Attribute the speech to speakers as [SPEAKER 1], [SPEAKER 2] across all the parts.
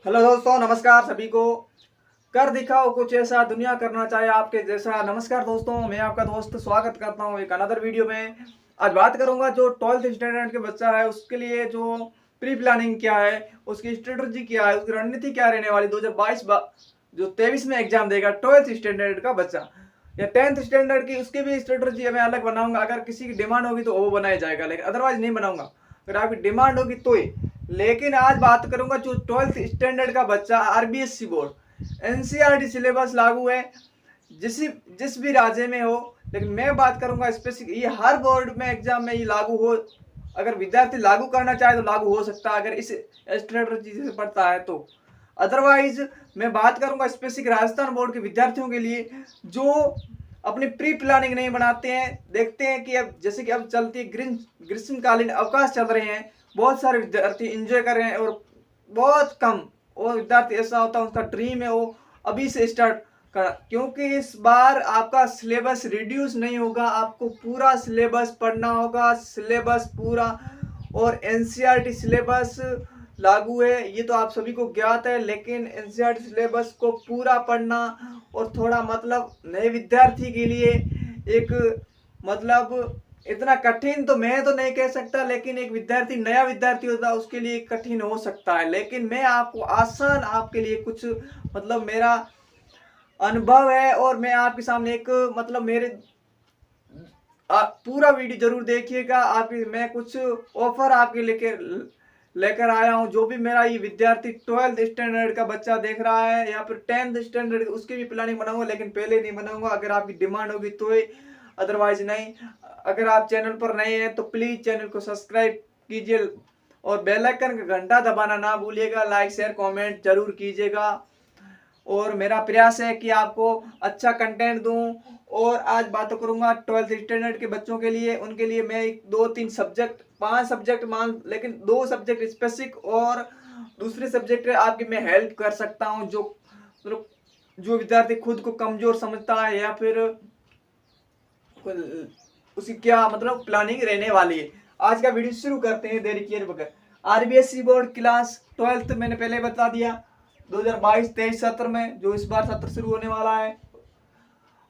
[SPEAKER 1] Hello दोस्तों, नमस्कार सभी को। कर दिखाओ कुछ ऐसा दुनिया करना चाहे आपके जैसा। नमस्कार दोस्तों, मैं आपका दोस्त स्वागत करता हूं एक अनदर वीडियो में। आज बात करूंगा जो 12th स्टैंडर्ड के बच्चा है उसके लिए जो प्री प्लानिंग क्या है, उसकी स्ट्रेटजी क्या है, उसकी रणनीति क्या रहने वाली 2022 जो 23 में एग्जाम देगा 12th स्टैंडर्ड का बच्चा या 10th स्टैंडर्ड की, उसकी भी स्ट्रेटजी मैं अलग बनाऊंगा। अगर किसी की डिमांड होगी तो वो बनाया जाएगा, लेकिन अदरवाइज नहीं बनाऊंगा। अगर आपकी डिमांड होगी तो ही। लेकिन आज बात करूंगा जो 12th स्टैंडर्ड का बच्चा, आरबीएससी बोर्ड एनसीईआरटी सिलेबस लागू है जिस भी राज्य में हो, लेकिन मैं बात करूंगा स्पेसिफिक, ये हर बोर्ड में एग्जाम में ये लागू हो। अगर विद्यार्थी लागू करना चाहे तो लागू हो सकता है, अगर इस स्ट्रेटजी से पढ़ता है तो। अदरवाइज मैं बात करूंगा स्पेसिफिक राजस्थान बोर्ड के विद्यार्थियों के लिए जो अपनी प्री प्लानिंग नहीं बनाते हैं। देखते हैं कि अब जैसे कि अब चलती ग्रीष्मकालीन अवकाश चल रहे हैं, बहुत सारे विद्यार्थी एंजॉय कर रहे हैं और बहुत कम वो विद्यार्थी ऐसा होता है उसका ड्रीम है वो अभी से स्टार्ट कर, क्योंकि इस बार आपका सिलेबस रिड्यूस नहीं होगा, आपको पूरा सिलेबस पढ़ना होगा, सिलेबस पूरा। और एनसीईआरटी सिलेबस लागू है ये तो आप सभी को ज्ञात है, लेकिन एनसीईआरटी सिलेबस को पूरा पढ़ना और थोड़ा मतलब नए विद्यार्थी के लिए एक मतलब इतना कठिन तो मैं तो नहीं कह सकता, लेकिन एक विद्यार्थी नया विद्यार्थी होता है उसके लिए कठिन हो सकता है। लेकिन मैं आपको आसान आपके लिए कुछ मतलब मेरा अनुभव है और मैं आपके सामने एक मतलब मेरे पूरा वीडियो जरूर देखिएगा। आपकी मैं कुछ ऑफर आपके लेकर आया हूं। जो भी मेरा ये विद्यार्थी 12th स्टैंडर्ड का बच्चा देख रहा है या फिर 10th स्टैंडर्ड, उसकी भी प्लानिंग बनाऊंगा, लेकिन पहले नहीं बनाऊंगा। अगर आपकी डिमांड होगी तो ही, अदरवाइज नहीं। अगर आप चैनल पर नए हैं तो प्लीज चैनल को सब्सक्राइब कीजिए और बेल आइकन का घंटा दबाना ना भूलिएगा। लाइक शेयर कमेंट जरूर कीजिएगा और मेरा प्रयास है कि आपको अच्छा कंटेंट दूं। और आज बात करूंगा 12th स्टैंडर्ड के बच्चों के लिए, उनके लिए मैं दो तीन सब्जेक्ट, 5 सब्जेक्ट मान, लेकिन 2 सब्जेक्ट स्पेसिफिक और दूसरे सब्जेक्ट आपकी मैं हेल्प कर सकता हूं। जो मतलब जो विद्यार्थी खुद को कमजोर समझता है या फिर उसकी क्या मतलब प्लानिंग रहने वाली है। आज का वीडियो शुरू करते हैं देरी किए बगैर। आरबीएससी बोर्ड क्लास 12th मैंने पहले बता दिया 2022-23 सत्र में, जो इस बार सत्र शुरू होने वाला है।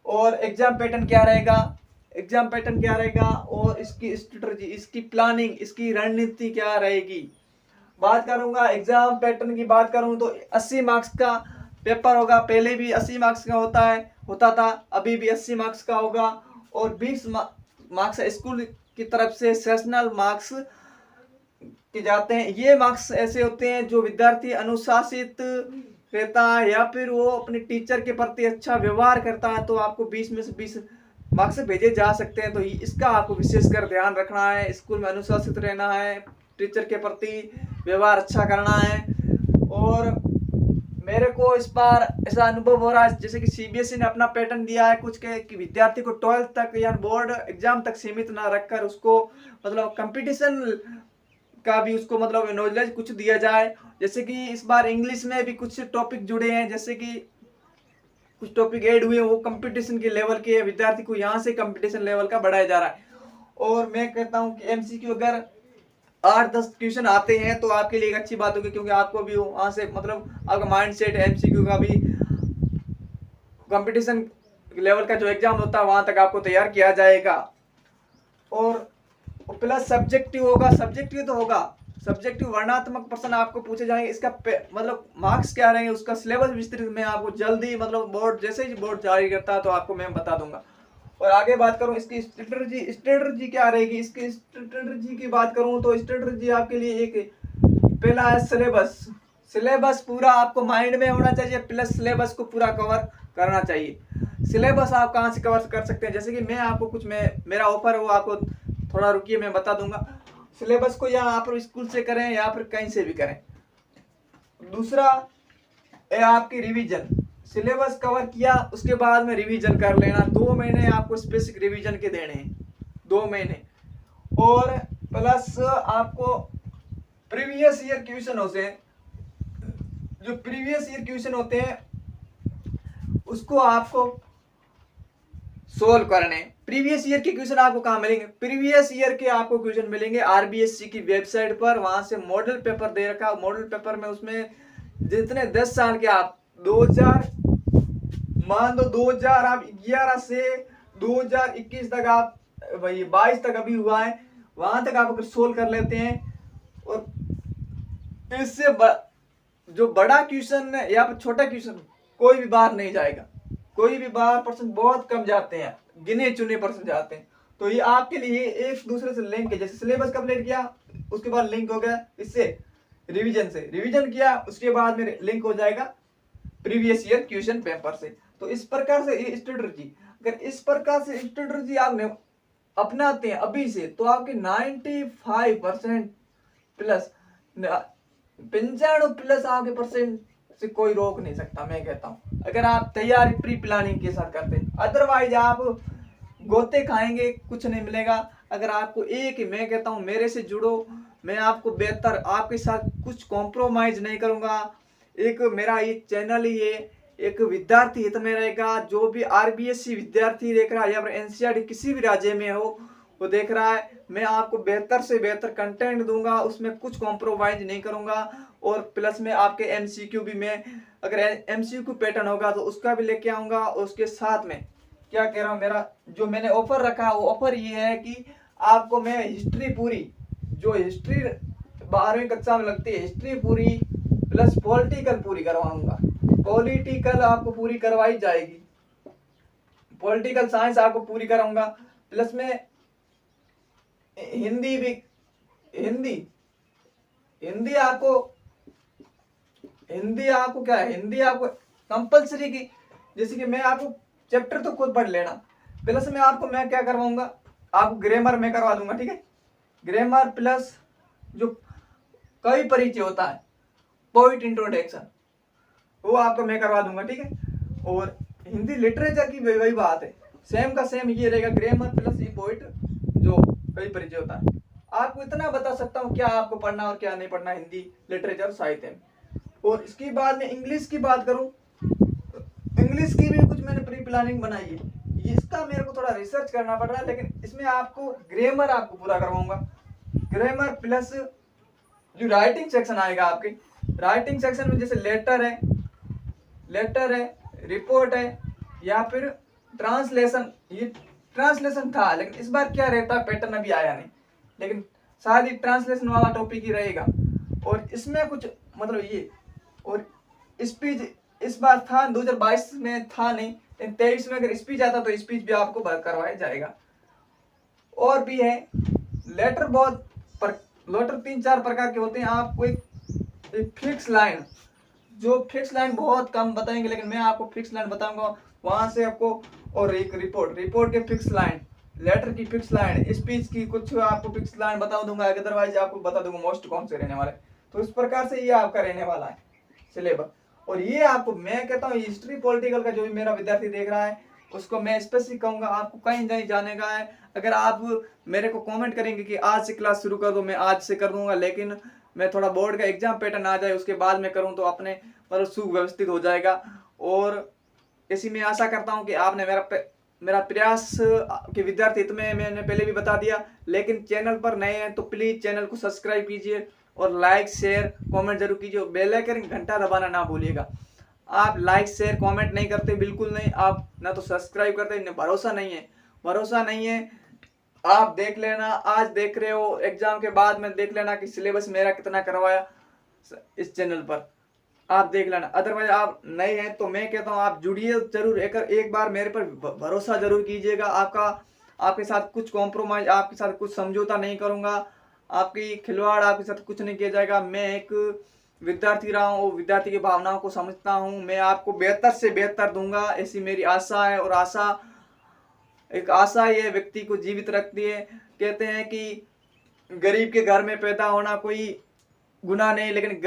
[SPEAKER 1] और एग्जाम पैटर्न क्या रहेगा, एग्जाम पैटर्न क्या रहेगा और इसकी स्ट्रेटजी, इसकी प्लानिंग, इसकी रणनीति क्या रहेगी। बात करूंगा एग्जाम पैटर्न की, बात करूं तो 80 मार्क्स का पेपर होगा। पहले भी 80 मार्क्स का होता था, अभी भी 80 मार्क्स का होगा। और 20 मार्क्स स्कूल की तरफ से सेशनल मार्क्स के जाते हैं। ये मार्क्स ऐसे होते हैं जो विद्यार्थी अनुशासित रहता है या फिर वो अपने टीचर के प्रति अच्छा व्यवहार करता है तो आपको 20 में से 20 मार्क्स भेजे जा सकते हैं। तो इसका आपको विशेषकर ध्यान रखना है। स्कूल में अनुशासित रहना है, टीचर के प्रति व्यवहार अच्छा करना है। और मेरे को इस बार ऐसा अनुभव हो रहा है जैसे कि सीबीएसई ने अपना पैटर्न दिया है कुछ के कि विद्यार्थी को 12th तक या बोर्ड एग्जाम तक सीमित ना रखकर उसको मतलब कंपटीशन का भी उसको मतलब नॉलेज कुछ दिया जाए। जैसे कि इस बार इंग्लिश में भी कुछ टॉपिक जुड़े हैं, जैसे कि कुछ टॉपिक ऐड हुए हैं, वो कंपटीशन के लेवल के विद्यार्थी को यहाँ से कंपटीशन लेवल का बढ़ाया जा रहा है। और मैं कहता हूँ कि एमसीक्यू अगर 8-10 क्वेश्चन आते हैं तो आपके लिए एक अच्छी बात होगी, क्योंकि आपको भी वहां से मतलब आपका माइंड सेट एमसीक्यू का भी कंपटीशन लेवल का जो एग्जाम होता है वहां तक आपको तैयार किया जाएगा। और प्लस सब्जेक्टिव होगा, सब्जेक्टिव तो होगा, सब्जेक्टिव वर्णात्मक प्रश्न आपको पूछे जाएंगे। इसका मतलब मार्क्स क्या रहेंगे, उसका सिलेबस विस्तृत मैं आपको जल्दी मतलब बोर्ड जैसे ही बोर्ड जारी करता है तो आपको मैं बता दूंगा। और आगे बात करूं इसकी स्ट्रेटजी क्या रहेगी, इसकी स्ट्रेटजी की बात करूं तो स्ट्रेटजी आपके लिए एक पहला है सिलेबस। सिलेबस पूरा आपको माइंड में होना चाहिए, प्लस सिलेबस को पूरा कवर करना चाहिए। सिलेबस आप कहाँ से कवर कर सकते हैं, जैसे कि मैं आपको कुछ मेरा ऑफर है वो आपको थोड़ा रुकिए मैं बता दूंगा। सिलेबस को या आप स्कूल से करें या फिर कहीं से भी करें। दूसरा है आपकी रिवीजन। सिलेबस कवर किया उसके बाद में रिवीजन कर लेना। 2 महीने आपको स्पेसिफिक रिवीजन के देने हैं, 2 महीने। और प्लस आपको प्रीवियस ईयर क्वेश्चन होते हैं, जो प्रीवियस ईयर क्वेश्चन होते हैं उसको आपको सोल्व करने। प्रीवियस ईयर के क्वेश्चन आपको कहां मिलेंगे, प्रीवियस ईयर के आपको क्वेश्चन मिलेंगे आरबीएससी की वेबसाइट पर। वहां से मॉडल पेपर दे रखा, मॉडल पेपर में उसमें जितने 10 साल के आप 2000 मान लो 2011 से 2021 तक आप वही 22 तक अभी हुआ है, वहां तक आप अगर सोल्व कर लेते हैं और इससे जो बड़ा क्वेश्चन है या फिर छोटा क्वेश्चन कोई भी बाहर नहीं जाएगा, कोई भी बाहर परसेंट बहुत कम जाते हैं, गिने चुने परसेंट जाते हैं। तो ये आपके लिए एक दूसरे से लिंक है, जैसे सिलेबस कंप्लीट किया उसके बाद लिंक हो गया इससे रिवीजन से, रिवीजन किया उसके बाद में लिंक हो जाएगा प्रीवियस ईयर क्वेश्चन पेपर से। तो इस प्रकार से ये स्ट्रेटजी, अगर इस प्रकार से स्ट्रेटजी आपने अपनाते हैं अभी से तो आपके 95% प्लस 95+ आपके परसेंट से कोई रोक नहीं सकता, मैं कहता हूं, अगर आप तैयारी प्री प्लानिंग के साथ करते हैं। अदरवाइज आप गोते खाएंगे, कुछ नहीं मिलेगा। अगर आपको मैं कहता हूं मेरे से जुड़ो, मैं आपको बेहतर आपके साथ कुछ कॉम्प्रोमाइज नहीं करूंगा। एक मेरा ये चैनल ही है, एक विद्यार्थी हित में रहेगा। जो भी आरबीएससी विद्यार्थी देख रहा है या फिर एनसीईआरटी किसी भी राज्य में हो वो देख रहा है, मैं आपको बेहतर से बेहतर कंटेंट दूंगा, उसमें कुछ कॉम्प्रोमाइज नहीं करूंगा। और प्लस में आपके एमसीक्यू भी, मैं अगर एमसीक्यू पैटर्न होगा तो उसका भी लेके आऊंगा। और उसके साथ में क्या कह रहा हूँ, मेरा जो मैंने ऑफर रखा वो ऑफर ये है कि आपको मैं हिस्ट्री पूरी, जो हिस्ट्री 12वीं कक्षा में लगती है हिस्ट्री पूरी प्लस पॉलिटिकल पूरी करवाऊंगा। पॉलिटिकल आपको पूरी करवाई जाएगी, पॉलिटिकल साइंस आपको पूरी कराऊंगा। प्लस में हिंदी भी, हिंदी आपको क्या है, हिंदी आपको कंपलसरी की, जैसे कि मैं आपको चैप्टर तो खुद पढ़ लेना। प्लस में आपको मैं क्या करवाऊंगा, आपको ग्रामर में करवा दूंगा, ठीक है। ग्रामर प्लस जो कवि परिचय होता है, पोइट इंट्रोडक्शन, वो आपको मैं करवा दूंगा, ठीक है। और हिंदी लिटरेचर की वही बात है, सेम का सेम ये रहेगा, ग्रामर प्लस ये पोइट जो कवि परिचय होता है। आपको इतना बता सकता हूँ क्या आपको पढ़ना और क्या नहीं पढ़ना हिंदी लिटरेचर साहित्य में। और इसके बाद में इंग्लिश की बात करूं, इंग्लिश की भी कुछ मैंने प्री प्लानिंग बनाई है, इसका मेरे को थोड़ा रिसर्च करना पड़ रहा है, लेकिन इसमें आपको ग्रामर आपको पूरा करवाऊंगा। ग्रामर प्लस जो राइटिंग सेक्शन आएगा आपके, राइटिंग सेक्शन में जैसे लेटर है, रिपोर्ट है या फिर ट्रांसलेशन। ये ट्रांसलेशन था लेकिन इस बार क्या रहता है पैटर्न अभी आया नहीं, लेकिन शायद ही ट्रांसलेशन वाला टॉपिक ही रहेगा। और इसमें कुछ मतलब ये, और स्पीच इस बार था 2022 में था नहीं, लेकिन 23 में अगर स्पीच आता तो स्पीच भी आपको करवाया जाएगा। और भी है लेटर, लेटर 3-4 प्रकार के होते हैं। आपको एक फिक्स लाइन, जो फिक्स लाइन बहुत कम बताएंगे, लेकिन मैं आपको फिक्स लाइन बताऊंगा वहां से आपको। और एक रिपोर्ट के फिक्स लाइन, लेटर की फिक्स लाइन, स्पीच की कुछ आपको फिक्स लाइन बता दूंगा, अदरवाइज आपको बता दूंगा मोस्ट कौन से रहने वाले। तो इस प्रकार से ये आपका रहने वाला है सिलेबस। और ये आपको मैं कहता हूँ हिस्ट्री पॉलिटिकल का जो भी मेरा विद्यार्थी देख रहा है उसको मैं स्पेसिफिक कहूंगा, आपको कहीं नहीं जाने का है। अगर आप मेरे को कमेंट करेंगे कि आज से क्लास शुरू कर दो, मैं आज से कर दूंगा, लेकिन मैं थोड़ा बोर्ड का एग्जाम पैटर्न आ जाए उसके बाद में करूँ तो अपने मतलब सुव्यवस्थित हो जाएगा। और इसी में आशा करता हूँ कि आपने मेरा प्रयास के विद्यार्थी में मैंने पहले भी बता दिया, लेकिन चैनल पर नए हैं तो प्लीज चैनल को सब्सक्राइब कीजिए और लाइक शेयर कमेंट जरूर कीजिए। बेल आइकन घंटा दबाना ना भूलिएगा। आप लाइक शेयर कमेंट नहीं करते, बिल्कुल नहीं, आप ना तो सब्सक्राइब करते, इन्हें भरोसा नहीं है। आप देख लेना, आज देख रहे हो, एग्जाम के बाद में देख लेना कि सिलेबस मेरा कितना करवाया इस चैनल पर, आप देख लेना। अदरवाइज आप नए हैं तो मैं कहता हूँ आप जुड़िए जरूर, एक बार मेरे पर भरोसा जरूर कीजिएगा। आपके साथ कुछ कॉम्प्रोमाइज, आपके साथ कुछ समझौता नहीं करूंगा, आपकी खिलवाड़ आपके साथ कुछ नहीं किया जाएगा। मैं एक विद्यार्थी रहा हूँ, विद्यार्थी की भावनाओं को समझता हूँ, मैं आपको बेहतर से बेहतर दूंगा, ऐसी मेरी आशा है। और आशा ये व्यक्ति को जीवित रखती है। कहते हैं कि गरीब के घर में पैदा होना कोई गुनाह नहीं, लेकिन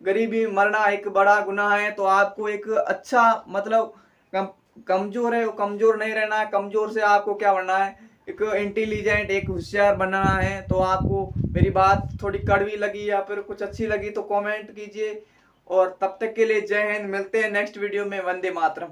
[SPEAKER 1] गरीबी मरना एक बड़ा गुनाह है। तो आपको एक अच्छा मतलब कमजोर है वो कमजोर नहीं रहना है, कमजोर से आपको क्या बनना है, एक इंटेलिजेंट, एक होशियार बनना है। तो आपको मेरी बात थोड़ी कड़वी लगी या फिर कुछ अच्छी लगी तो कमेंट कीजिए। और तब तक के लिए जय हिंद, मिलते हैं नेक्स्ट वीडियो में। वंदे मातरम।